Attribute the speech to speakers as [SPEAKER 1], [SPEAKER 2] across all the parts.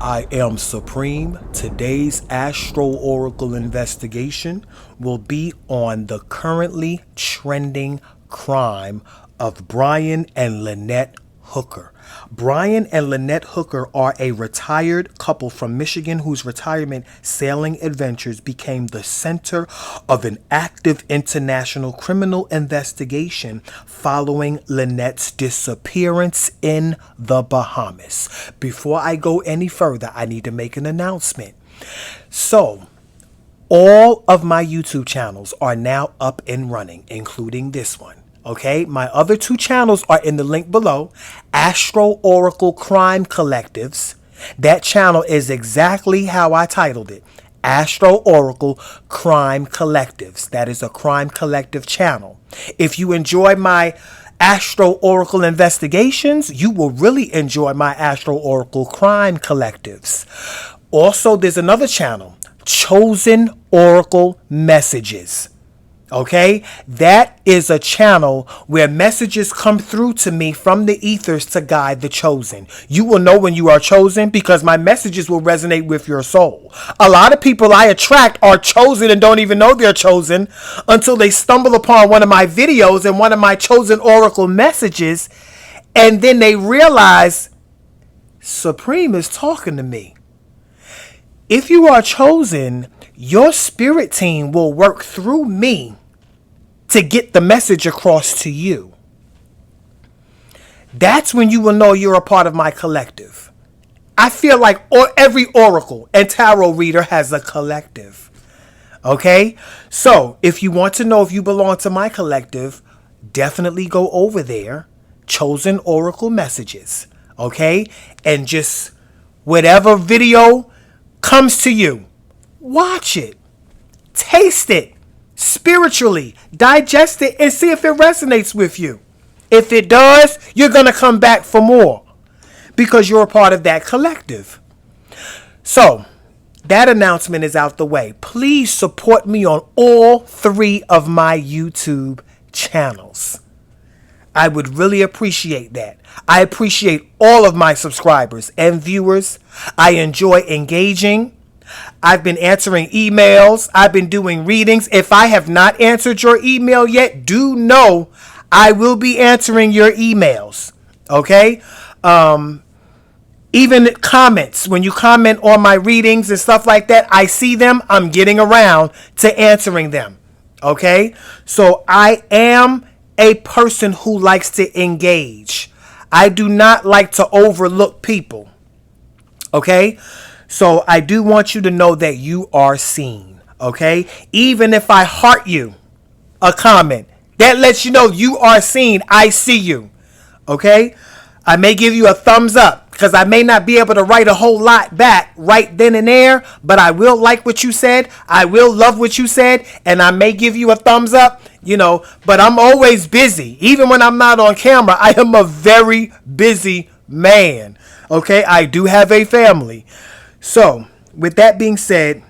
[SPEAKER 1] I am Supreme. Today's Astro Oracle investigation will be on the currently trending crime of Brian and Lynette Hooker. Brian and Lynette Hooker are a retired couple from Michigan whose retirement sailing adventures became the center of an active international criminal investigation following Lynette's disappearance in the Bahamas. Before I go any further, I need to make an announcement. So, all of my YouTube channels are now up and running, including this one. Okay, my other two channels are in the link below. Astro Oracle Crime Collectives. That channel is exactly how I titled it. Astro Oracle Crime Collectives. That is a crime collective channel. If you enjoy my Astro Oracle investigations, you will really enjoy my Astro Oracle Crime Collectives. Also, there's another channel, Chosen Oracle Messages. Okay, that is a channel where messages come through to me from the ethers to guide the chosen. You will know when you are chosen because my messages will resonate with your soul. A lot of people I attract are chosen and don't even know they're chosen until they stumble upon one of my videos and one of my chosen oracle messages, and then they realize Supreme is talking to me. If you are chosen, your spirit team will work through me to get the message across to you. That's when you will know you're a part of my collective. I feel like every oracle and tarot reader has a collective. Okay? So, if you want to know if you belong to my collective, definitely go over there, Chosen Oracle Messages. Okay? And just whatever video comes to you, watch it, taste it spiritually, digest it, and see if it resonates with you. If it does, you're going to come back for more because you're a part of that collective. So, that announcement is out the way. Please support me on all three of my YouTube channels. I would really appreciate that. I appreciate all of my subscribers and viewers. I enjoy engaging. I've been answering emails. I've been doing readings. If I have not answered your email yet, do know I will be answering your emails. Okay? Even comments. When you comment on my readings and stuff like that, I see them. I'm getting around to answering them. Okay? So I am a person who likes to engage. I do not like to overlook people. Okay? So I do want you to know that you are seen. Okay? Even if I heart you a comment, that lets you know you are seen. I see you. Okay? I may give you a thumbs up because I may not be able to write a whole lot back right then and there, but I will like what you said. I will love what you said, and I may give you a thumbs up, but I'm always busy. Even when I'm not on camera, I am a very busy man. Okay? I do have a family. So, with that being said,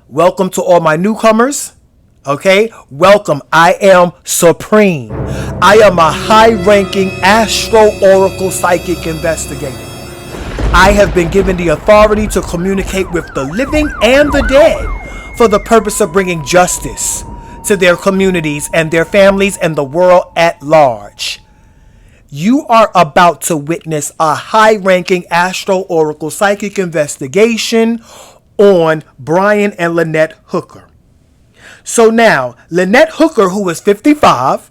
[SPEAKER 1] welcome to all my newcomers. Okay, welcome. I am Supreme. I am a high-ranking Astro Oracle Psychic Investigator. I have been given the authority to communicate with the living and the dead for the purpose of bringing justice to their communities and their families and the world at large. You are about to witness a high-ranking Astro Oracle Psychic investigation on Brian and Lynette Hooker. So now, Lynette Hooker, who is 55,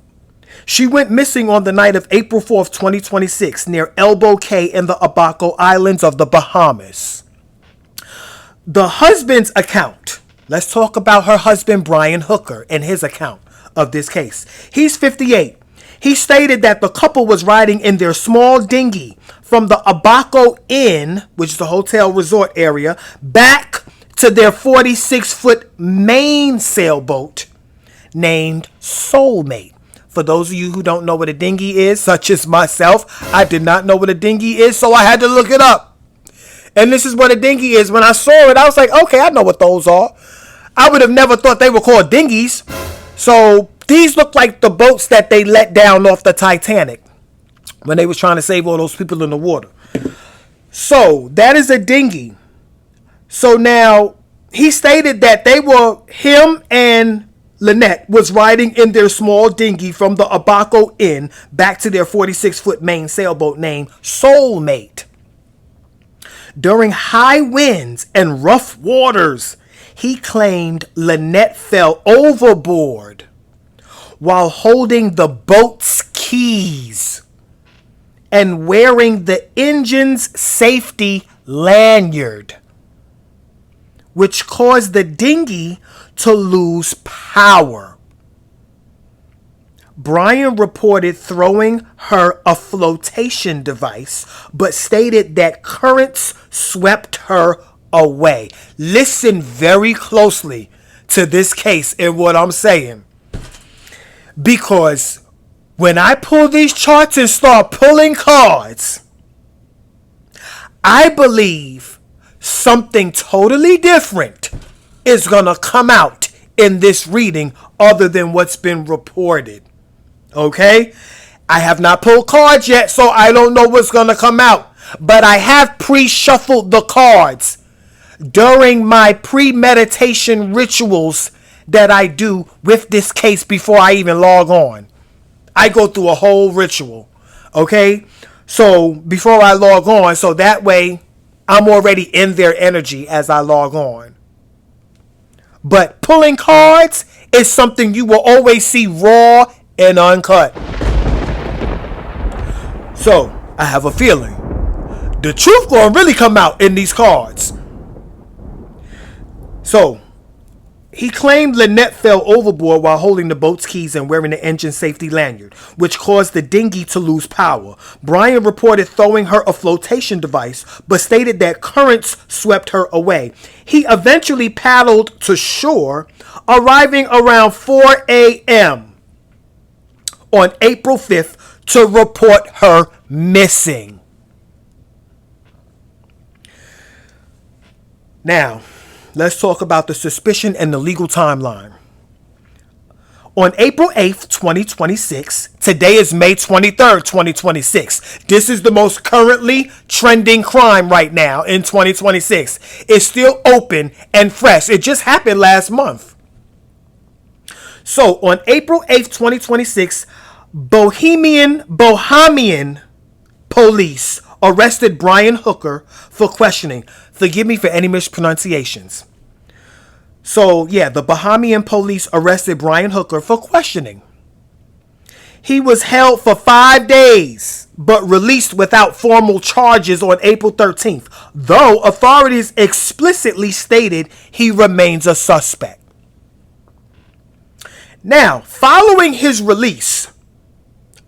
[SPEAKER 1] she went missing on the night of April 4th, 2026, near Elbow Cay in the Abaco Islands of the Bahamas. The husband's account, let's talk about her husband, Brian Hooker, and his account of this case. He's 58. He stated that the couple was riding in their small dinghy from the Abaco Inn, which is the hotel resort area, back to their 46-foot main sailboat named Soulmate. For those of you who don't know what a dinghy is, such as myself, I did not know what a dinghy is, so I had to look it up. And this is what a dinghy is. When I saw it, I was like, okay, I know what those are. I would have never thought they were called dinghies. So these look like the boats that they let down off the Titanic when they was trying to save all those people in the water. So that is a dinghy. So now he stated that him and Lynette was riding in their small dinghy from the Abaco Inn back to their 46-foot main sailboat named Soulmate. During high winds and rough waters, he claimed Lynette fell overboard while holding the boat's keys and wearing the engine's safety lanyard, which caused the dinghy to lose power. Brian reported throwing her a flotation device, but stated that currents swept her away. Listen very closely to this case and what I'm saying, because when I pull these charts and start pulling cards, I believe something totally different is going to come out in this reading other than what's been reported. Okay? I have not pulled cards yet, so I don't know what's going to come out. But I have pre-shuffled the cards during my premeditation rituals that I do with this case before I even log on. I go through a whole ritual. Okay? So before I log on, so that way I'm already in their energy as I log on. But pulling cards is something you will always see raw and uncut. So I have a feeling the truth gonna really come out in these cards. So he claimed Lynette fell overboard while holding the boat's keys and wearing the engine safety lanyard, which caused the dinghy to lose power. Brian reported throwing her a flotation device, but stated that currents swept her away. He eventually paddled to shore, arriving around 4 a.m. on April 5th to report her missing. Now, let's talk about the suspicion and the legal timeline. On April 8th, 2026, today is May 23rd, 2026. This is the most currently trending crime right now in 2026. It's still open and fresh. It just happened last month. So on April 8th, 2026, Bohemian police arrested Brian Hooker for questioning. Forgive me for any mispronunciations. So yeah, the Bahamian police arrested Brian Hooker for questioning. He was held for 5 days, but released without formal charges on April 13th, though authorities explicitly stated he remains a suspect. Now, following his release,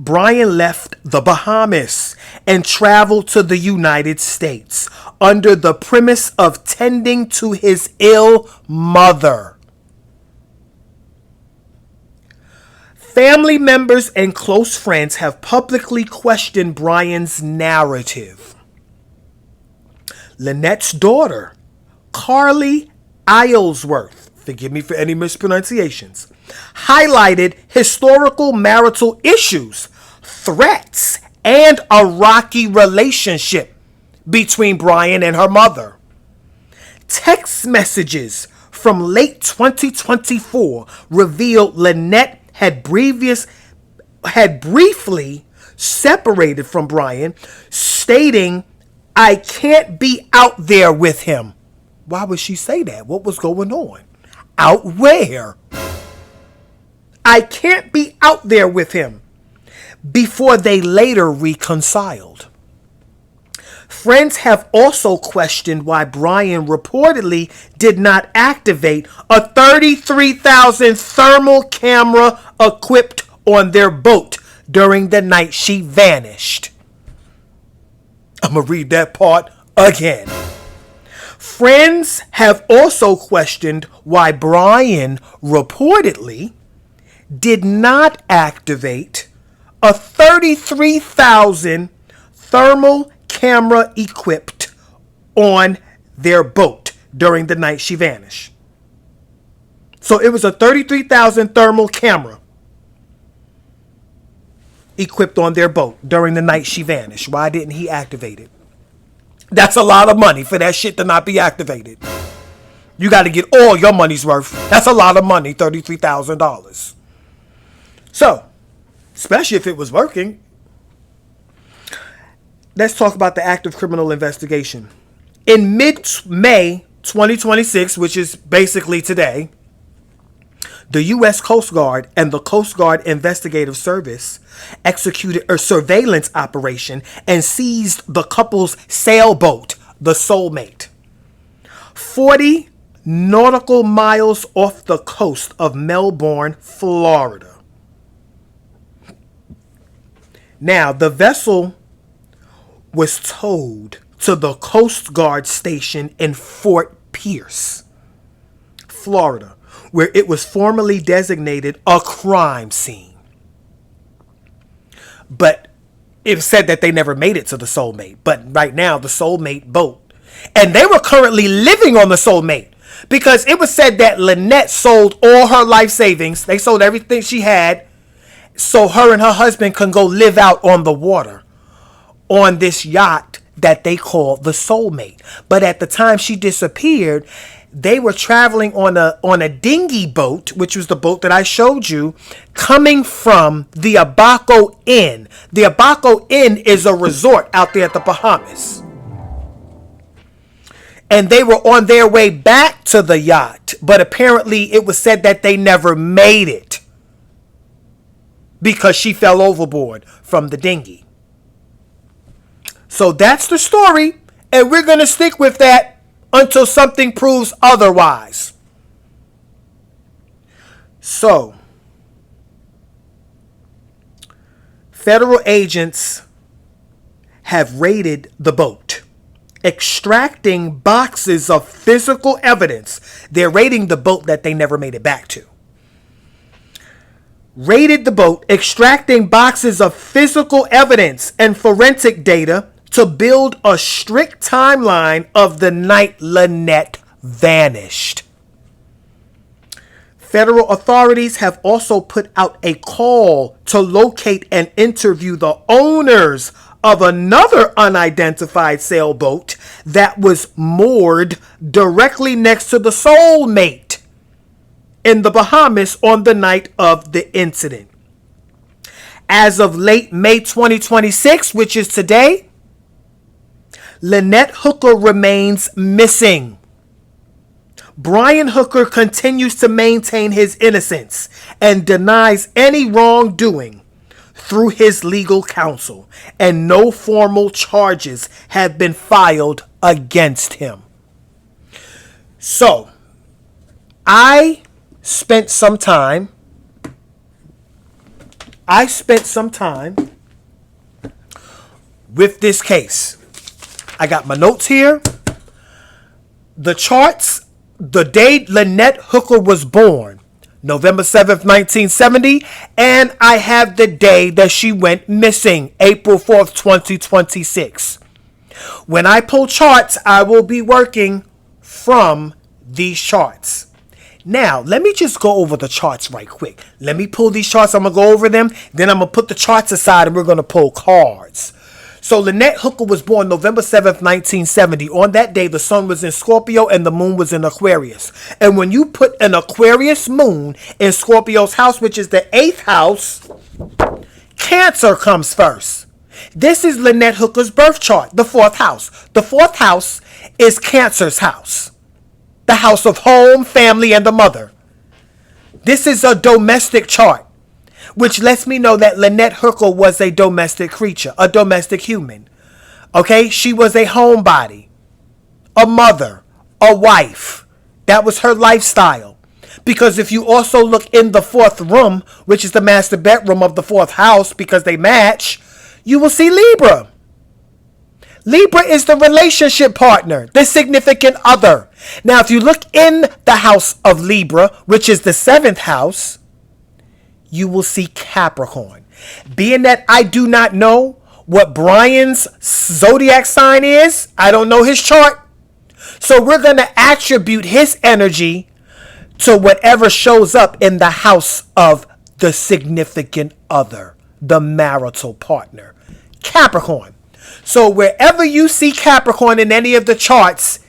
[SPEAKER 1] Brian left the Bahamas and traveled to the United States under the premise of tending to his ill mother. Family members and close friends have publicly questioned Brian's narrative. Lynette's daughter, Carly Islesworth, forgive me for any mispronunciations, highlighted historical marital issues, threats, and a rocky relationship between Brian and her mother. Text messages from late 2024 revealed Lynette had briefly separated from Brian, stating, "I can't be out there with him." Why would she say that? What was going on? Out where? "I can't be out there with him," before they later reconciled. Friends have also questioned why Brian reportedly did not activate a 33,000 thermal camera equipped on their boat during the night she vanished. I'm going to read that part again. Friends have also questioned why Brian reportedly did not activate a 33,000 thermal camera equipped on their boat during the night she vanished. So it was a 33,000 thermal camera equipped on their boat during the night she vanished. Why didn't he activate it? That's a lot of money for that shit to not be activated. You got to get all your money's worth. That's a lot of money, $33,000. So, especially if it was working. Let's talk about the active criminal investigation. In mid-May 2026, which is basically today, the U.S. Coast Guard and the Coast Guard Investigative Service executed a surveillance operation and seized the couple's sailboat, the Soulmate, 40 nautical miles off the coast of Melbourne, Florida. Now, the vessel was towed to the Coast Guard station in Fort Pierce, Florida, where it was formerly designated a crime scene. But it said that they never made it to the Soulmate. But right now, the Soulmate boat. And they were currently living on the Soulmate. Because it was said that Lynette sold all her life savings. They sold everything she had. So her and her husband can go live out on the water. On this yacht that they call the Soulmate. But at the time she disappeared, they were traveling on a dinghy boat, which was the boat that I showed you, coming from the Abaco Inn. The Abaco Inn is a resort out there at the Bahamas. And they were on their way back to the yacht, but apparently it was said that they never made it because she fell overboard from the dinghy. So that's the story, and we're going to stick with that until something proves otherwise. So, federal agents have raided the boat, extracting boxes of physical evidence. They're raiding the boat that they never made it back to. Raided the boat, extracting boxes of physical evidence and forensic data to build a strict timeline of the night Lynette vanished. Federal authorities have also put out a call to locate and interview the owners of another unidentified sailboat that was moored directly next to the Soulmate in the Bahamas on the night of the incident. As of late May 2026, which is today, Lynette Hooker remains missing. Brian Hooker continues to maintain his innocence and denies any wrongdoing through his legal counsel, and no formal charges have been filed against him. So, I spent some time with this case. I got my notes here. The charts, the day Lynette Hooker was born, November 7th, 1970, and I have the day that she went missing, April 4th, 2026. When I pull charts, I will be working from these charts. Now, let me just go over the charts right quick. Let me pull these charts. I'm going to go over them. Then I'm going to put the charts aside and we're going to pull cards. So Lynette Hooker was born November 7th, 1970. On that day, the sun was in Scorpio and the moon was in Aquarius. And when you put an Aquarius moon in Scorpio's house, which is the 8th house, Cancer comes first. This is Lynette Hooker's birth chart, the 4th house. The 4th house is Cancer's house, the house of home, family, and the mother. This is a domestic chart, which lets me know that Lynette Hooker was a domestic creature, a domestic human. Okay? She was a homebody, a mother, a wife. That was her lifestyle. Because if you also look in the 4th room, which is the master bedroom of the 4th house, because they match, you will see Libra. Libra is the relationship partner, the significant other. Now, if you look in the house of Libra, which is the 7th house, you will see Capricorn. Being that I do not know what Brian's zodiac sign is, I don't know his chart. So we're going to attribute his energy to whatever shows up in the house of the significant other, the marital partner. Capricorn. So wherever you see Capricorn in any of the charts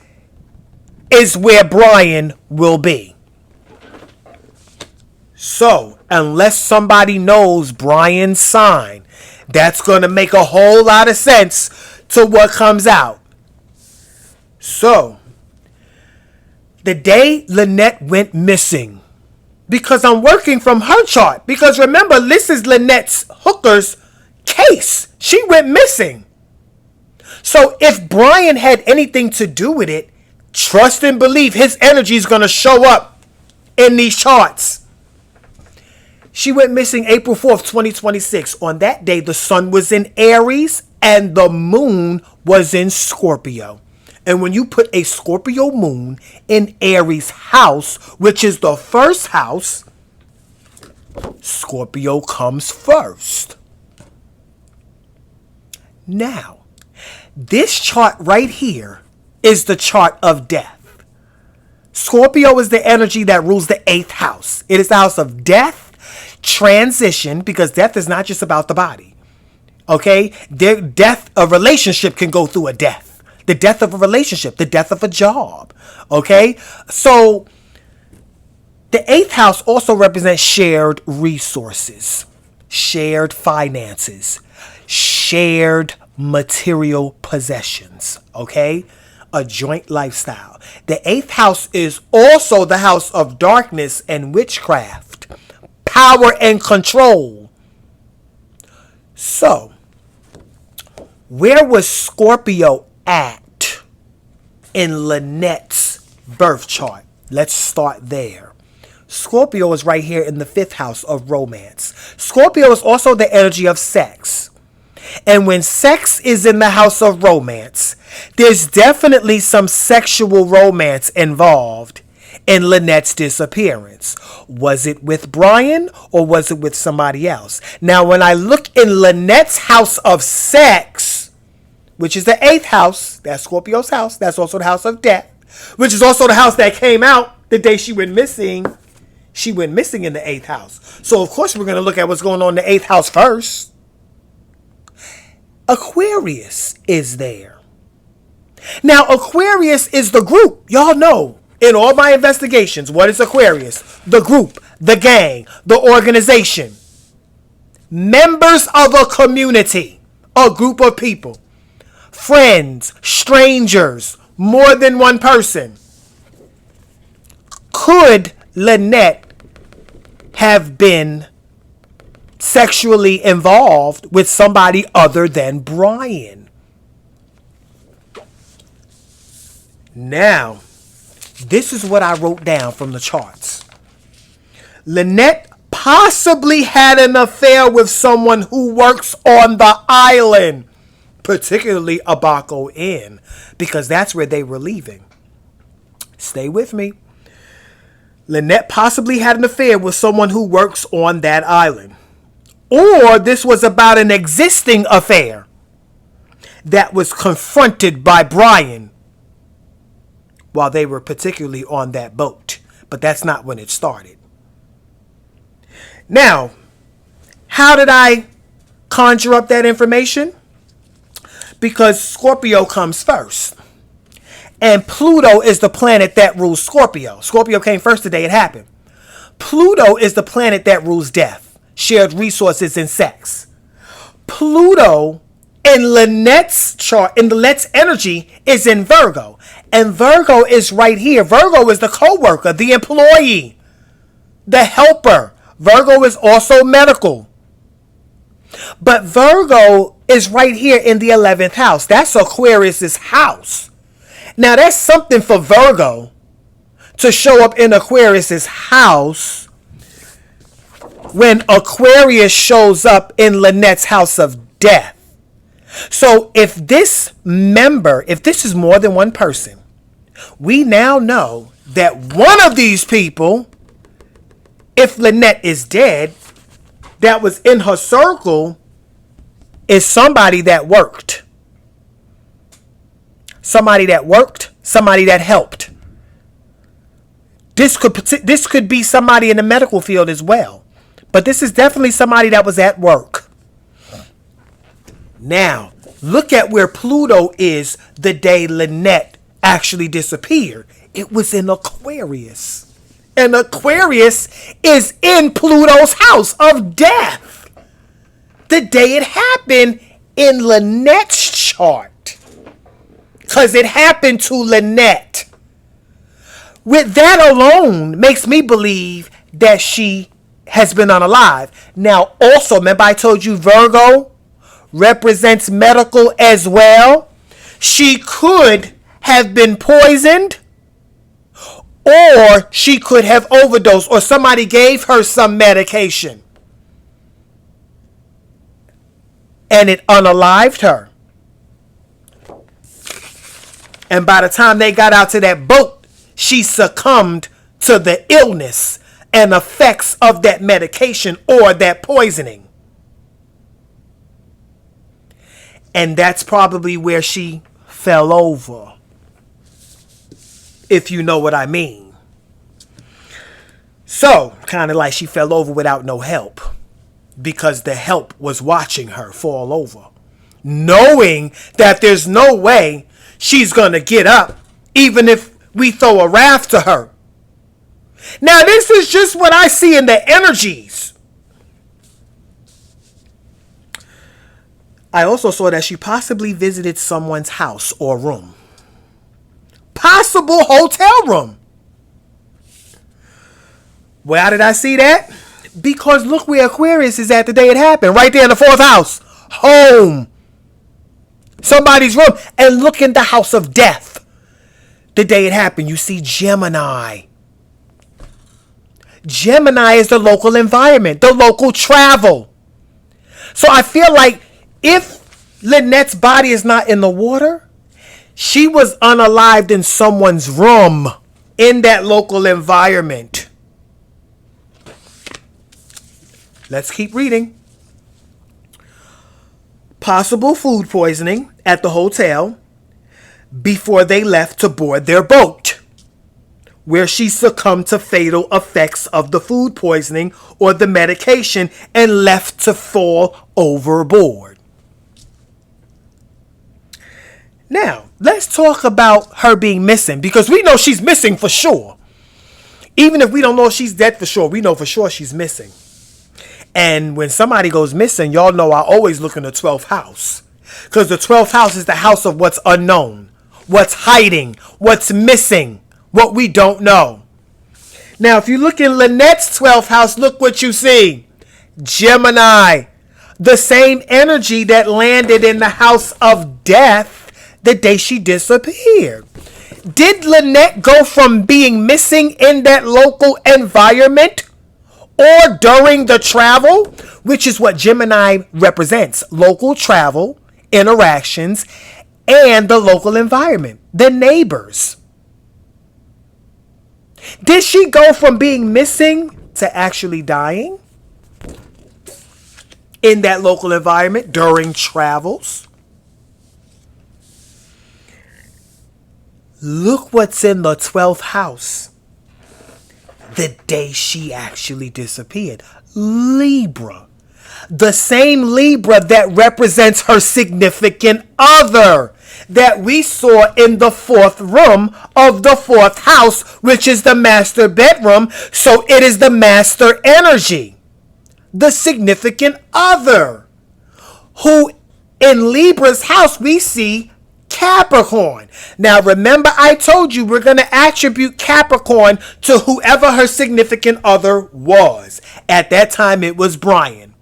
[SPEAKER 1] is where Brian will be. So unless somebody knows Brian's sign, that's going to make a whole lot of sense to what comes out. So the day Lynette went missing, because I'm working from her chart, because remember, this is Lynette's hooker's case. She went missing. So if Brian had anything to do with it, trust and believe his energy is going to show up in these charts. She went missing April 4th, 2026. On that day, the sun was in Aries and the moon was in Scorpio. And when you put a Scorpio moon in Aries house, which is the first house, Scorpio comes first. Now, this chart right here is the chart of death. Scorpio is the energy that rules the 8th house. It is the house of death, transition, because death is not just about the body. Okay? Death, a relationship can go through a death. The death of a relationship, the death of a job. Okay? So, the 8th house also represents shared resources, shared finances, shared material possessions. Okay? A joint lifestyle. The 8th house is also the house of darkness and witchcraft, power and control. So, where was Scorpio at in Lynette's birth chart? Let's start there. Scorpio is right here in the 5th house of romance. Scorpio is also the energy of sex. And when sex is in the house of romance, there's definitely some sexual romance involved in Lynette's disappearance. Was it with Brian or was it with somebody else? Now, when I look in Lynette's house of sex, which is the 8th house, that's Scorpio's house, that's also the house of death, which is also the house that came out the day she went missing. She went missing in the 8th house. So, of course, we're going to look at what's going on in the 8th house first. Aquarius is there. Now, Aquarius is the group. Y'all know, in all my investigations, what is Aquarius? The group, the gang, the organization. Members of a community, a group of people. Friends, strangers, more than one person. Could Lynette have been sexually involved with somebody other than Brian? Now, this is what I wrote down from the charts. Lynette possibly had an affair with someone who works on the island, particularly Abaco Inn, because that's where they were leaving. Stay with me. Lynette possibly had an affair with someone who works on that island. Or this was about an existing affair that was confronted by Brian while they were particularly on that boat. But that's not when it started. Now, how did I conjure up that information? Because Scorpio comes first. And Pluto is the planet that rules Scorpio. Scorpio came first the day it happened. Pluto is the planet that rules death, shared resources, and sex. Pluto in Lynette's chart, in Lynette's energy, is in Virgo. And Virgo is right here. Virgo is the co-worker, the employee, the helper. Virgo is also medical. But Virgo is right here in the 11th house. That's Aquarius's house. Now, that's something for Virgo to show up in Aquarius's house when Aquarius shows up in Lynette's house of death. So if this is more than one person, we now know that one of these people, if Lynette is dead, that was in her circle, is somebody that worked. Somebody that worked, somebody that helped. This could be somebody in the medical field as well. But this is definitely somebody that was at work. Now, Look at where Pluto is the day Lynette actually disappeared. It was in Aquarius. And Aquarius is in Pluto's house of death. The day it happened in Lynette's chart. Because it happened to Lynette. With that alone makes me believe that she has been unalive. Now, also, remember I told you Virgo represents medical as well. She could have been poisoned, or she could have overdosed, or somebody gave her some medication and it unalived her. And by the time they got out to that boat, she succumbed to the illness and effects of that medication or that poisoning. And that's probably where she fell over, if you know what I mean. So, kind of like she fell over without no help, because the help was watching her fall over, knowing that there's no way she's going to get up, even if we throw a raft to her. Now, this is just what I see in the energies. I also saw that she possibly visited someone's house or room. Possible hotel room. Well, how did I see that? Because look where Aquarius is at the day it happened. Right there in the 4th house. Home. Somebody's room. And look in the house of death. The day it happened, you see Gemini. Gemini is the local environment, the local travel. So I feel like if Lynette's body is not in the water, she was unalived in someone's room in that local environment. Let's keep reading. Possible food poisoning at the hotel before they left to board their boat, where she succumbed to fatal effects of the food poisoning or the medication and left to fall overboard. Now, let's talk about her being missing, because we know she's missing for sure. Even if we don't know if she's dead for sure, we know for sure she's missing. And when somebody goes missing, y'all know I always look in the 12th house, because the 12th house is the house of what's unknown, what's hiding, what's missing, what we don't know. Now, if you look in Lynette's 12th house, look what you see. Gemini, the same energy that landed in the house of death the day she disappeared. Did Lynette go from being missing in that local environment or during the travel, which is what Gemini represents, local travel, interactions, and the local environment, the neighbors? Did she go from being missing to actually dying in that local environment during travels? Look what's in the 12th house the day she actually disappeared. Libra. The same Libra that represents her significant other that we saw in the 4th room of the 4th house, which is the master bedroom. So it is the master energy, the significant other, who in Libra's house we see Capricorn. Now remember, I told you we're going to attribute Capricorn to whoever her significant other was. At that time it was Brian.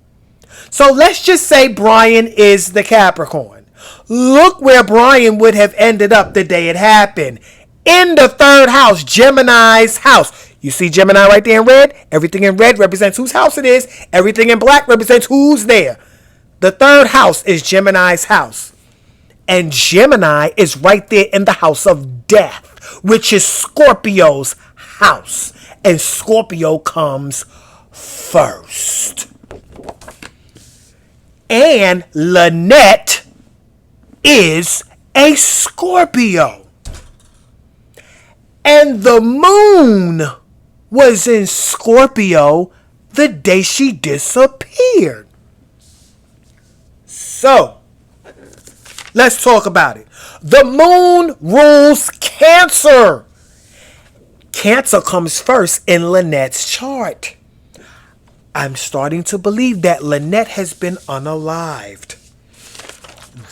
[SPEAKER 1] So let's just say Brian is the Capricorn. Look where Brian would have ended up the day it happened. In the 3rd house, Gemini's house. You see Gemini right there in red? Everything in red represents whose house it is. Everything in black represents who's there. The 3rd house is Gemini's house. And Gemini is right there in the house of death, which is Scorpio's house. And Scorpio comes first. And Lynette is a Scorpio. And the moon was in Scorpio the day she disappeared. So, Let's talk about it. The moon rules Cancer. Cancer comes first in Lynette's chart. I'm starting to believe that Lynette has been unalived.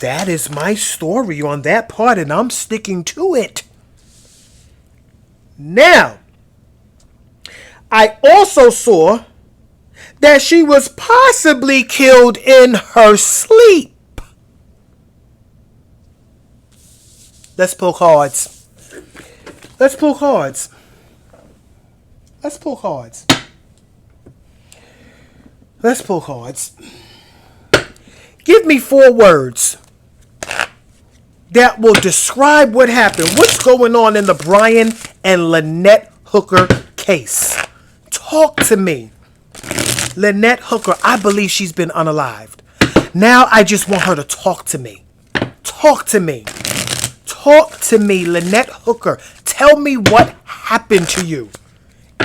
[SPEAKER 1] That is my story on that part, and I'm sticking to it. Now, I also saw that she was possibly killed in her sleep. Let's pull cards. Let's pull cards. Let's pull cards. Let's pull cards. Give me 4 words that will describe what happened. What's going on in the Brian and Lynette Hooker case? Talk to me. Lynette Hooker, I believe she's been unalived. Now I just want her to talk to me. Talk to me. Talk to me, Lynette Hooker. Tell me what happened to you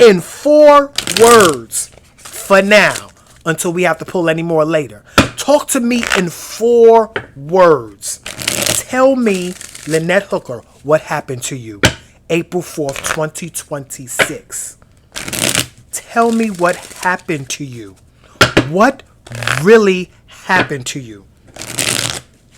[SPEAKER 1] in 4 words for now, until we have to pull any more later. Talk to me in 4 words. Tell me, Lynette Hooker, what happened to you April 4th, 2026. Tell me what happened to you. What really happened to you?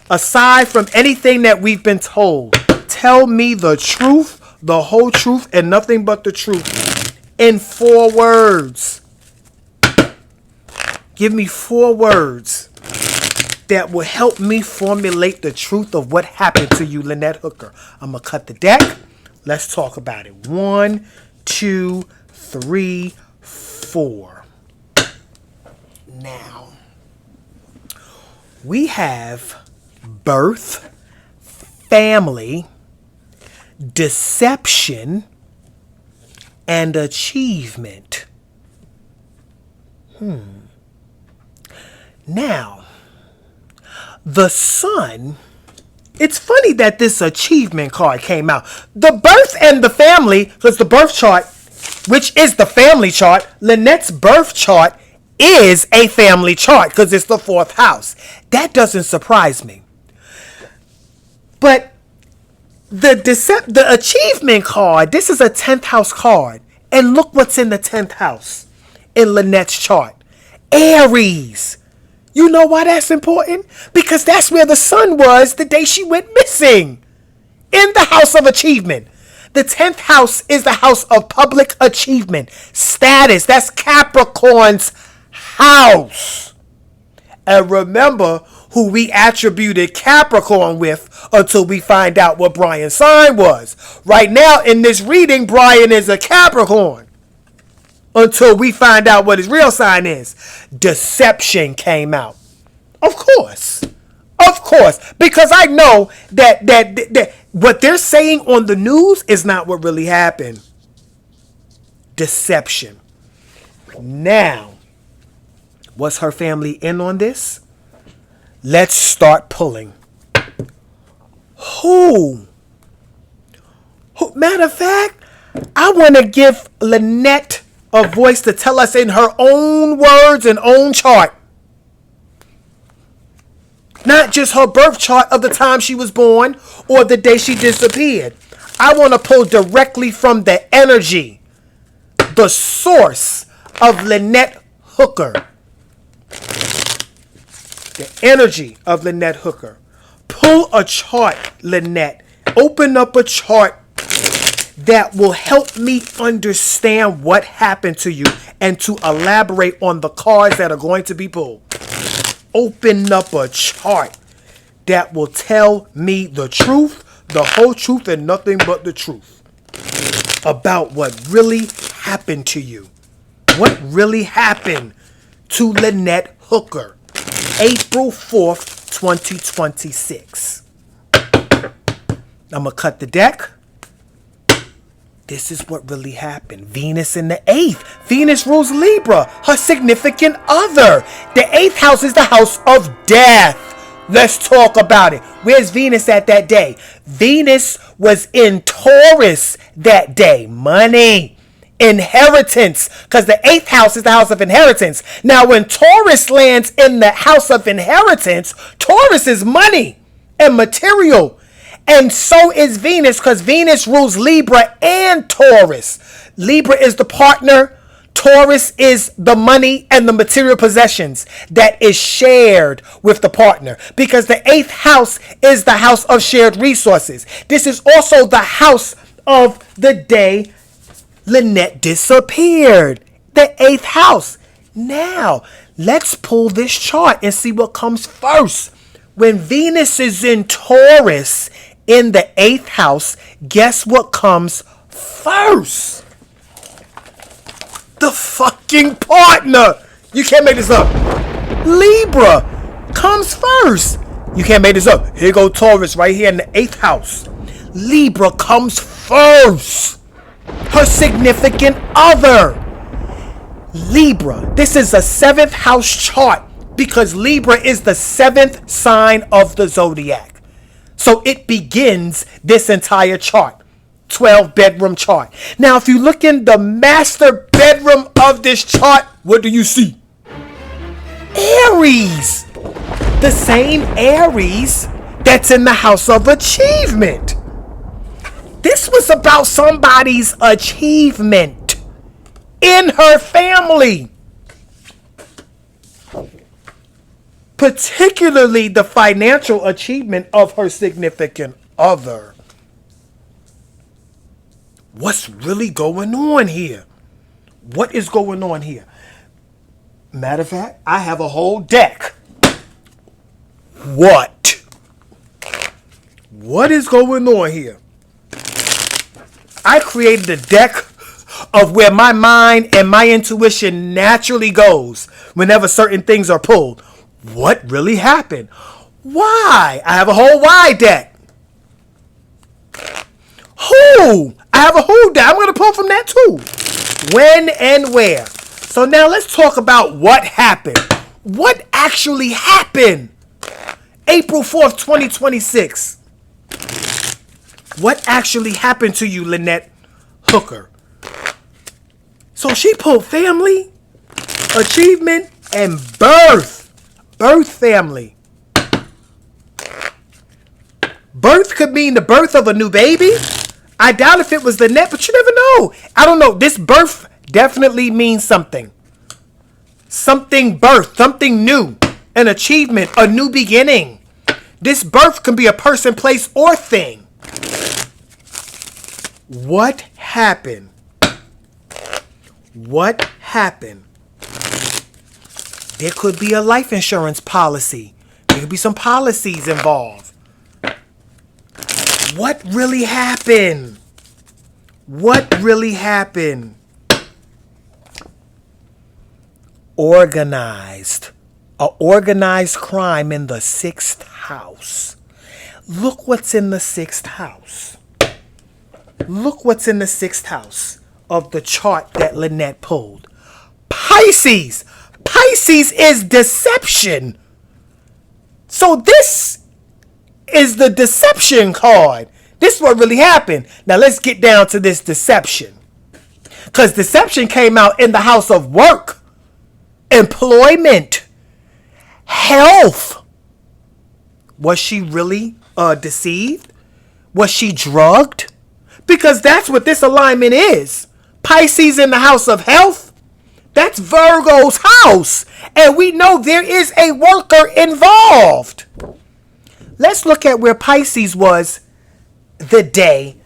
[SPEAKER 1] Aside from anything that we've been told, tell me the truth, the whole truth, and nothing but the truth in 4 words. Give me 4 words that will help me formulate the truth of what happened to you, Lynette Hooker. I'm going to cut the deck. Let's talk about it. 1, 2, 3, 4. Now, we have birth, family, deception, and achievement. Now, the sun, it's funny that this achievement card came out. The birth and the family, because the birth chart, which is the family chart, Lynette's birth chart is a family chart because it's the 4th house. That doesn't surprise me. But the achievement card, this is a 10th house card. And look what's in the 10th house in Lynette's chart. Aries. You know why that's important? Because that's where the sun was the day she went missing. In the house of achievement. The 10th house is the house of public achievement. Status. That's Capricorn's house. And remember who we attributed Capricorn with until we find out what Brian's sign was. Right now in this reading, Brian is a Capricorn. Until we find out what his real sign is. Deception came out. Of course. Of course. Because I know that what they're saying on the news is not what really happened. Deception. Now, was her family in on this? Let's start pulling. Who? Matter of fact, I want to give Lynette a voice to tell us in her own words and own chart. Not just her birth chart of the time she was born or the day she disappeared. I want to pull directly from the energy, the source of Lynette Hooker. The energy of Lynette Hooker. Pull a chart, Lynette. Open up a chart that will help me understand what happened to you and to elaborate on the cards that are going to be pulled. Open up a chart that will tell me the truth, the whole truth, and nothing but the truth about what really happened to you. What really happened to Lynette Hooker, April 4th, 2026. I'm going to cut the deck. This is what really happened. Venus in the 8th. Venus rules Libra, her significant other. The 8th house is the house of death. Let's talk about it. Where's Venus at that day? Venus was in Taurus that day. Money. Inheritance. Because the 8th house is the house of inheritance. Now, when Taurus lands in the house of inheritance, Taurus is money. and material. And so is Venus, because Venus rules Libra and Taurus. Libra is the partner. Taurus is the money and the material possessions that is shared with the partner, because the 8th house is the house of shared resources. This is also the house of the day Lynette disappeared. The 8th house. Now, let's pull this chart and see what comes first. When Venus is in Taurus in the 8th house, guess what comes first? The fucking partner. You can't make this up. Libra comes first. You can't make this up. Here go Taurus right here in the 8th house. Libra comes first. Her significant other. Libra. This is a 7th house chart because Libra is the 7th sign of the zodiac. So it begins this entire chart. 12-bedroom chart. Now, if you look in the master bedroom of this chart, what do you see? Aries. The same Aries that's in the house of achievement. This was about somebody's achievement in her family. Particularly the financial achievement of her significant other. What's really going on here? What is going on here? Matter of fact, I have a whole deck. What? What is going on here? I created a deck of where my mind and my intuition naturally goes whenever certain things are pulled. What really happened? Why? I have a whole why deck. Who? I have a who deck. I'm going to pull from that too. When and where. So now let's talk about what happened. What actually happened? April 4th, 2026. What actually happened to you, Lynette Hooker? So she pulled family, achievement, and birth. Birth family. Birth could mean the birth of a new baby. I doubt if it was Lynette, but you never know. I don't know. This birth definitely means something. Something birth, something new, an achievement, a new beginning. This birth can be a person, place, or thing. What happened? What happened? There could be a life insurance policy. There could be some policies involved. What really happened? What really happened? Organized. An organized crime in the 6th house. Look what's in the 6th house. Look what's in the 6th house of the chart that Lynette pulled. Pisces. Pisces is deception. So this is the deception card. This is what really happened. Now let's get down to this deception. Because deception came out in the house of work, employment, health. Was she really deceived? Was she drugged? Because that's what this alignment is. Pisces in the house of health. That's Virgo's house. And we know there is a worker involved. Let's look at where Pisces was the day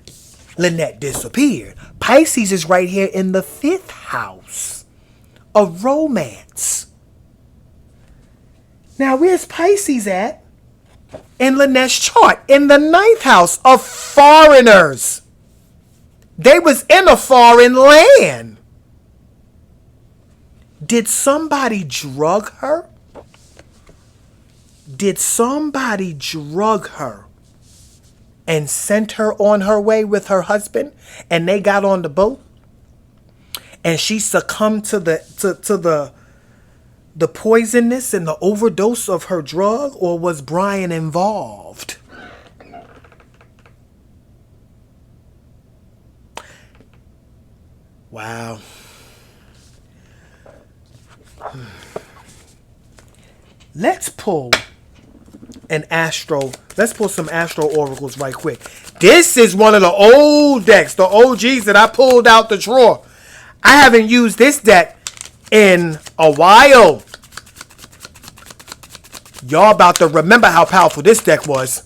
[SPEAKER 1] Lynette disappeared. Pisces is right here in the 5th house of romance. Now, where's Pisces at? In Lynette's chart. In the 9th house of foreigners. They was in a foreign land. Did somebody drug her? Did somebody drug her and sent her on her way with her husband, and they got on the boat and she succumbed to the poisonous and the overdose of her drug? Or was Brian involved? Wow. Let's pull an astro. Let's pull some astro oracles right quick. This is one of the old decks, the OGs that I pulled out the drawer. I haven't used this deck in a while. Y'all about to remember how powerful this deck was.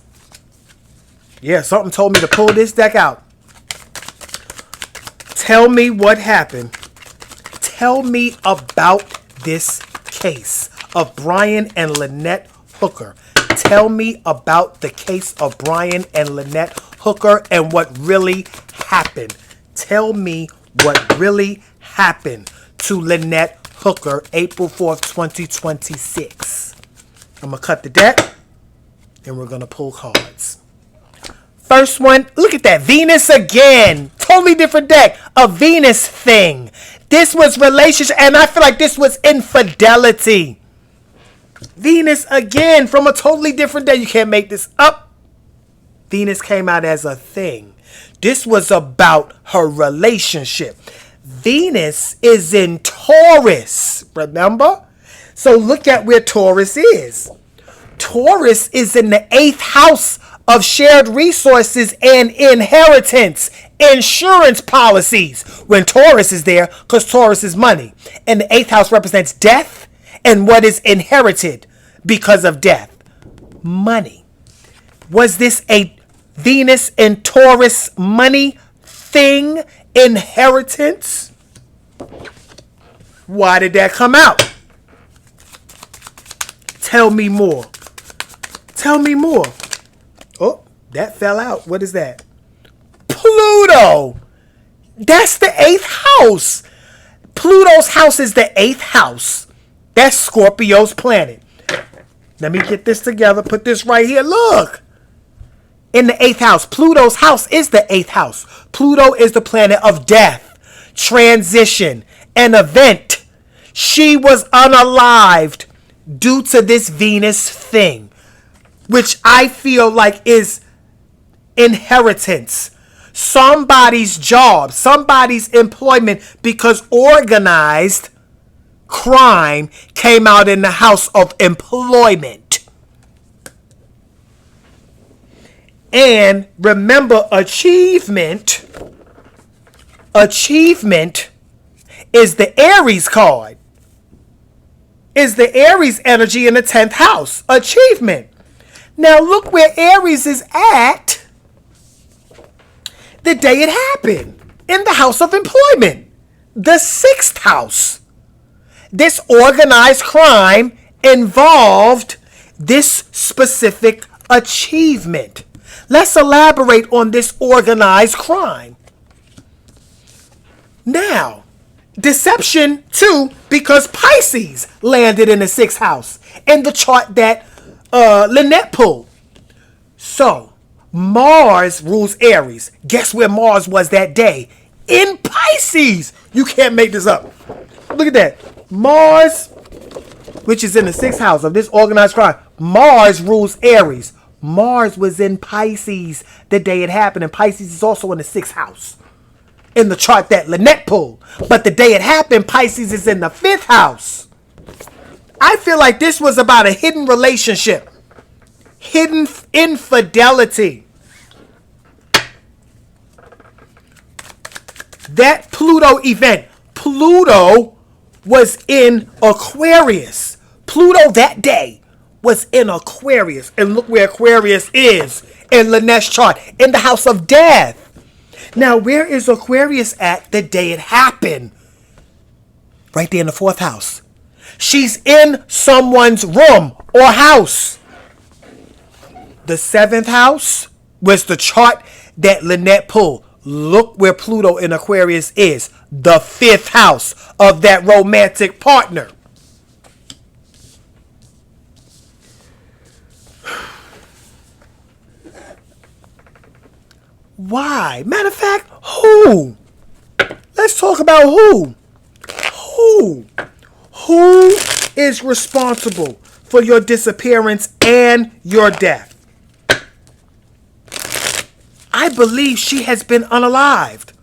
[SPEAKER 1] Yeah, something told me to pull this deck out. Tell me what happened. Tell me about this case of Brian and Lynette Hooker. Tell me about the case of Brian and Lynette Hooker and what really happened. Tell me what really happened to Lynette Hooker, April 4th, 2026. I'm going to cut the deck and we're going to pull cards. First one, look at that. Venus again. Totally different deck. A Venus thing. This was relationship, and I feel like this was infidelity. Venus again from a totally different deck. You can't make this up. Venus came out as a thing. This was about her relationship. Venus is in Taurus, remember? So look at where Taurus is. Taurus is in the 8th house of shared resources and inheritance, insurance policies. When Taurus is there, because Taurus is money. And the 8th house represents death and what is inherited because of death. Money. Was this a Venus and Taurus money thing? Inheritance? Why did that come out? Tell me more. Tell me more. Oh, that fell out. What is that? Pluto. That's the 8th house. Pluto's house is the 8th house. That's Scorpio's planet. Let me get this together. Put this right here. Look. In the 8th house. Pluto's house is the 8th house. Pluto is the planet of death, transition, an event. She was unalived due to this Venus thing, which I feel like is inheritance. Somebody's job, somebody's employment, because organized crime came out in the house of employment. And remember, achievement is the Aries card. Is the Aries energy in the 10th house. Achievement. Now look where Aries is at the day it happened. In the house of employment. The 6th house. This organized crime involved this specific achievement. Let's elaborate on this organized crime. Now, deception too, because Pisces landed in the 6th house in the chart that Lynette pulled. So, Mars rules Aries. Guess where Mars was that day? In Pisces. You can't make this up. Look at that. Mars, which is in the 6th house of this organized crime. Mars rules Aries. Mars was in Pisces the day it happened. And Pisces is also in the 6th house in the chart that Lynette pulled. But the day it happened, Pisces is in the 5th house. I feel like this was about a hidden relationship. Hidden infidelity. That Pluto event. Pluto was in Aquarius. Pluto that day was in Aquarius. And look where Aquarius is in Lynette's chart. In the house of death. Now, where is Aquarius at the day it happened? Right there in the 4th house. She's in someone's room or house. The 7th house was the chart that Lynette pulled. Look where Pluto in Aquarius is. The 5th house of that romantic partner. Why? Matter of fact, who? Let's talk about who. Who is responsible for your disappearance and your death? I believe she has been unalived.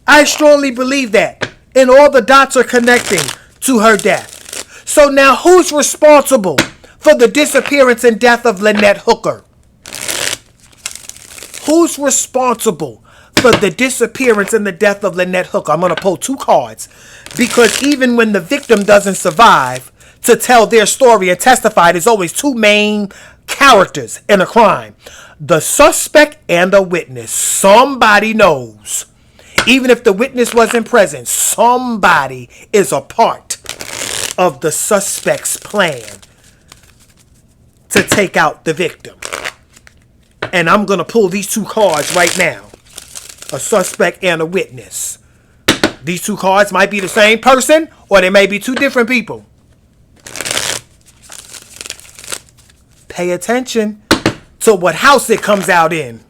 [SPEAKER 1] I strongly believe that. And all the dots are connecting to her death. So now who's responsible for the disappearance and death of Lynette Hooker? Who's responsible for the disappearance and the death of Lynette Hooker? I'm going to pull 2 cards because even when the victim doesn't survive to tell their story and testify, there's always 2 main characters in a crime: the suspect and the witness. Somebody knows. Even if the witness wasn't present, somebody is a part of the suspect's plan to take out the victim. And I'm going to pull these 2 cards right now. A suspect and a witness. These 2 cards might be the same person or they may be 2 different people. Pay attention to what house it comes out in.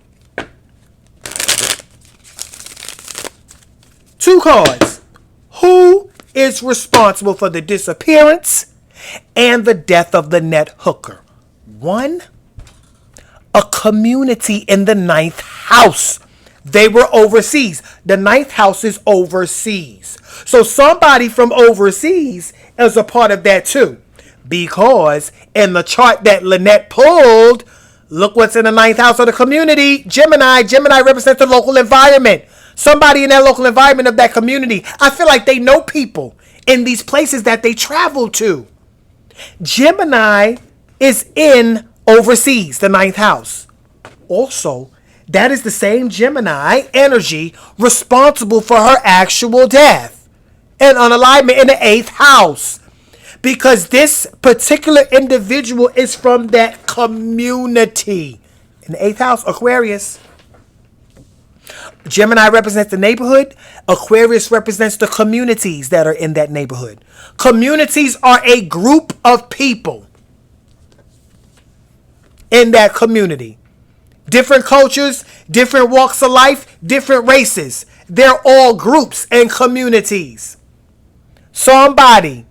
[SPEAKER 1] 2 cards. Who is responsible for the disappearance and the death of Lynette Hooker? 1, a community in the 9th house. They were overseas. The 9th house is overseas. So somebody from overseas is a part of that too. Because in the chart that Lynette pulled, look what's in the 9th house of the community. Gemini. Gemini represents the local environment. Somebody in that local environment of that community. I feel like they know people in these places that they travel to. Gemini is in overseas, the 9th house. Also, that is the same Gemini energy responsible for her actual death and unalignment in the 8th house. Because this particular individual is from that community. In the 8th house, Aquarius. Gemini represents the neighborhood. Aquarius represents the communities that are in that neighborhood. Communities are a group of people in that community. Different cultures, different walks of life, different races. They're all groups and communities. Somebody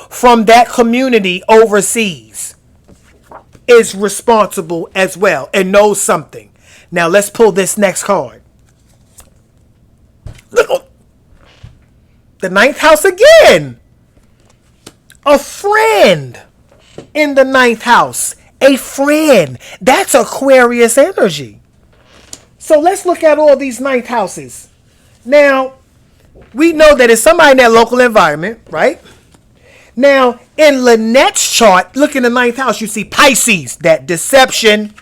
[SPEAKER 1] from that community overseas is responsible as well and knows something. Now let's pull this next card. Look, the 9th house again. A friend in the 9th house. A friend. That's Aquarius energy. So let's look at all these 9th houses. Now, we know that it's somebody in that local environment, right? Now, in Lynette's chart, look in the 9th house, you see Pisces. That deception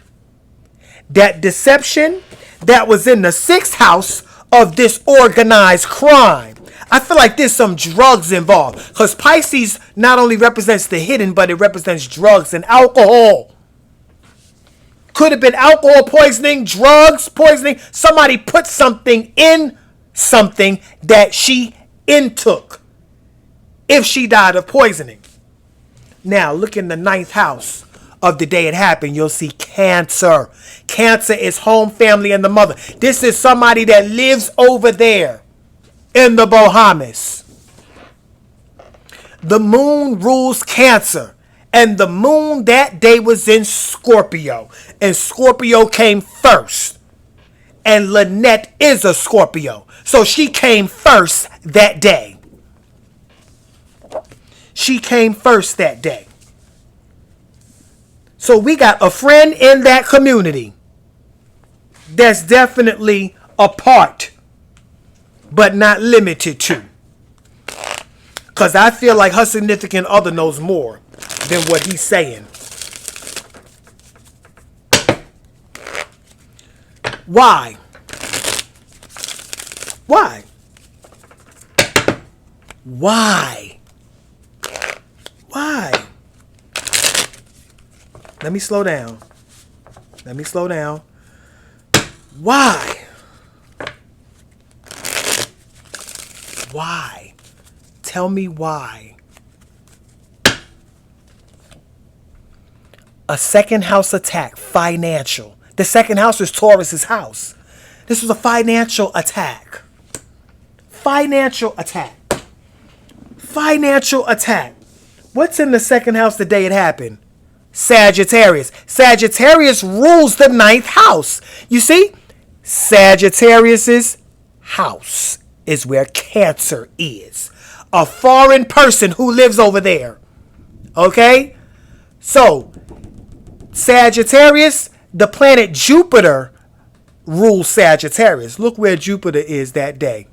[SPEAKER 1] that was in the 6th house of this organized crime. I feel like there's some drugs involved because Pisces not only represents the hidden, but it represents drugs and alcohol. Could have been alcohol poisoning, drugs poisoning. Somebody put something in something that she intook if she died of poisoning. Now look in the 9th house of the day it happened. You'll see Cancer. Cancer is home, family, and the mother. This is somebody that lives over there in the Bahamas. The moon rules Cancer. And the moon that day was in Scorpio. And Scorpio came first. And Lynette is a Scorpio. So she came first that day. She came first that day. So we got a friend in that community that's definitely a part, but not limited to. Because I feel like her significant other knows more than what he's saying. Why? Why? Why? Why? Let me slow down. Let me slow down. Why? Why? Tell me why. A second house attack, financial. The second house is Taurus's house. This was a financial attack. Financial attack. Financial attack. What's in the second house the day it happened? Sagittarius. Sagittarius rules the 9th house. You see? Sagittarius's house is where Cancer is. A foreign person who lives over there. Okay? So, Sagittarius, the planet Jupiter rules Sagittarius. Look where Jupiter is that day.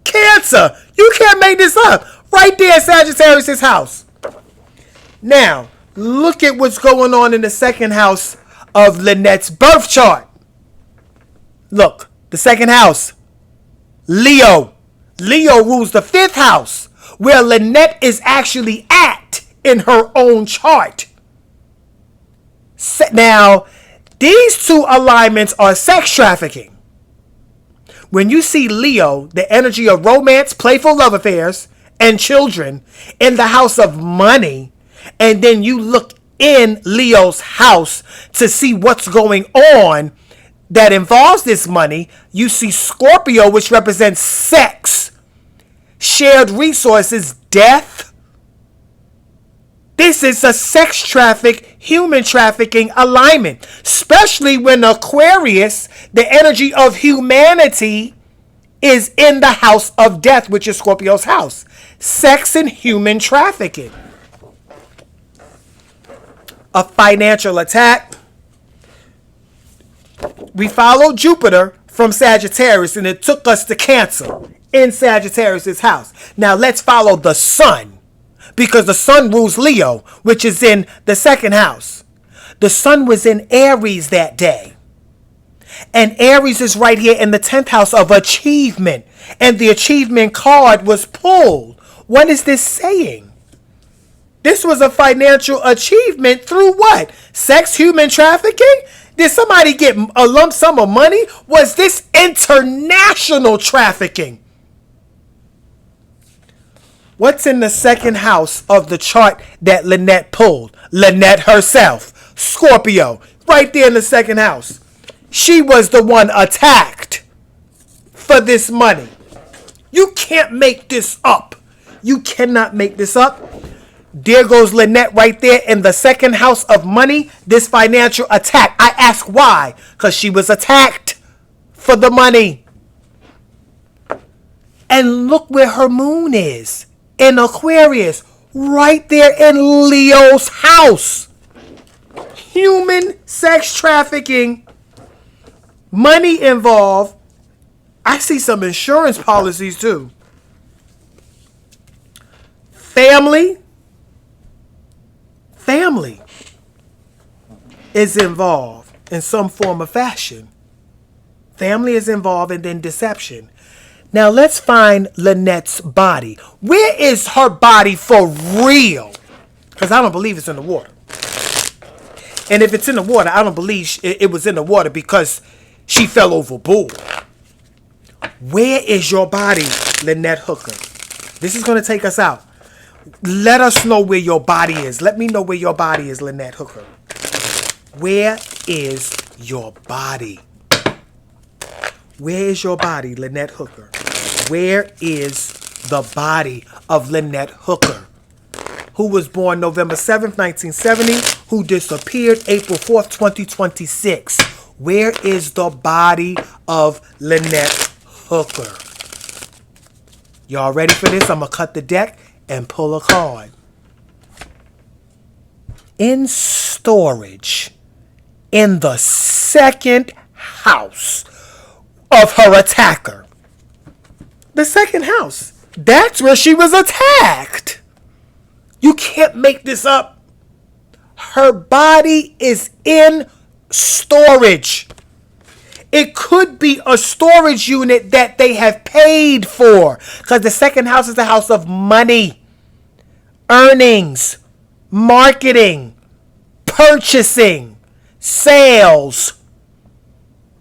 [SPEAKER 1] Cancer. You can't make this up. Right there in Sagittarius' house. Now, look at what's going on in the second house of Lynette's birth chart. Look, the second house. Leo. Leo rules the fifth house, where Lynette is actually at in her own chart. Now, these two alignments are sex trafficking. When you see Leo, the energy of romance, playful love affairs, and children in the house of money, and then you look in Leo's house to see what's going on that involves this money, you see Scorpio, which represents sex, shared resources, death. This is a sex traffic, human trafficking alignment, especially when Aquarius, the energy of humanity, is in the house of death, which is Scorpio's house. Sex and human trafficking. A financial attack. We followed Jupiter from Sagittarius and it took us to Cancer in Sagittarius' house. Now let's follow the sun, because the sun rules Leo, which is in the second house. The sun was in Aries that day. And Aries is right here in the 10th house of achievement. And the achievement card was pulled. What is this saying? This was a financial achievement through what? Sex, human trafficking? Did somebody get a lump sum of money? Was this international trafficking? What's in the second house of the chart that Lynette pulled? Lynette herself, Scorpio, right there in the second house. She was the one attacked for this money. You can't make this up. You cannot make this up. There goes Lynette right there in the second house of money, this financial attack. I ask why? Because she was attacked for the money. And look where her moon is. In Aquarius. Right there in Leo's house. Human sex trafficking. Money involved. I see some insurance policies too. Family is involved in some form of fashion. Family is involved, and then deception. Now let's find Lynette's body. Where is her body for real? Because I don't believe it's in the water. And if it's in the water, I don't believe it was in the water because she fell overboard. Where is your body, Lynette Hooker? This is going to take us out. Let us know where your body is. Let me know where your body is, Lynette Hooker. Where is your body? Where is your body, Lynette Hooker? Where is the body of Lynette Hooker, who was born November 7th, 1970, who disappeared April 4th, 2026? Where is the body of Lynette Hooker? Y'all ready for this? I'm going to cut the deck and pull a card. In storage in the second house of her attacker. The second house. That's where she was attacked. You can't make this up. Her body is in storage. It could be a storage unit that they have paid for, because the second house is the house of money, earnings, marketing, purchasing, sales.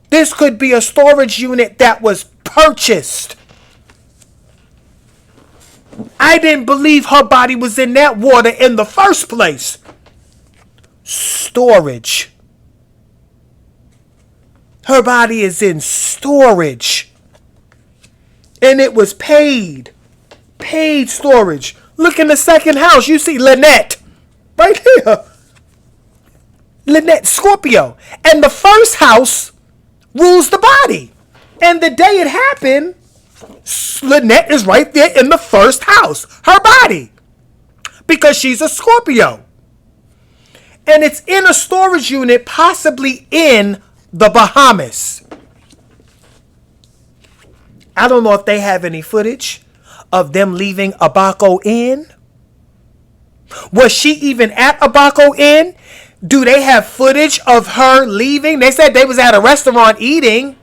[SPEAKER 1] This could be a storage unit that was purchased. I didn't believe her body was in that water in the first place. Storage. Her body is in storage. And it was paid. Paid storage. Look in the second house. You see Lynette. Right here. Lynette, Scorpio. And the first house rules the body. And the day it happened, Lynette is right there in the first house. Her body. Because she's a Scorpio. And it's in a storage unit, possibly in the Bahamas. I don't know if they have any footage of them leaving Abaco Inn. Was she even at Abaco Inn? Do they have footage of her leaving? They said they was at a restaurant eating.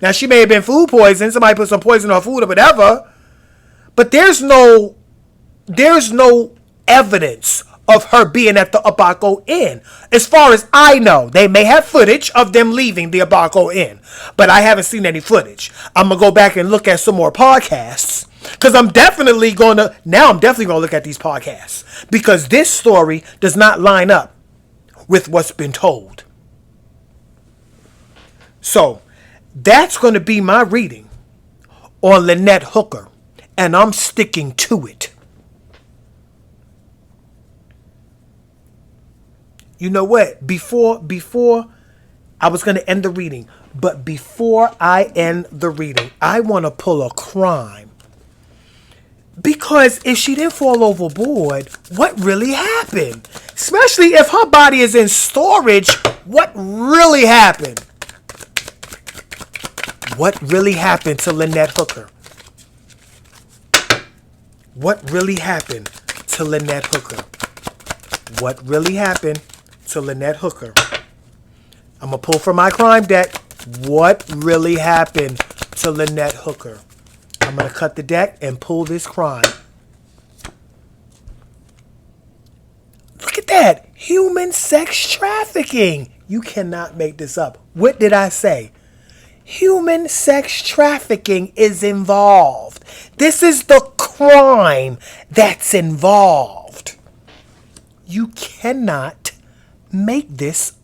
[SPEAKER 1] Now, she may have been food poisoned. Somebody put some poison on her food or whatever. But there's no evidence of her being at the Abaco Inn. As far as I know, they may have footage of them leaving the Abaco Inn, but I haven't seen any footage. I'm going to go back and look at some more podcasts, because I'm definitely going to look at these podcasts, because this story does not line up with what's been told. So that's going to be my reading on Lynette Hooker, and I'm sticking to it. You know what? Before I was going to end the reading, but before I end the reading, I want to pull a crime. Because if she didn't fall overboard, what really happened? Especially if her body is in storage, what really happened? What really happened to Lynette Hooker? What really happened to Lynette Hooker? What really happened to Lynette Hooker? I'm going to pull from my crime deck. What really happened to Lynette Hooker? I'm going to cut the deck and pull this crime. Look at that. Human sex trafficking. You cannot make this up. What did I say? Human sex trafficking is involved. This is the crime that's involved. You cannot make this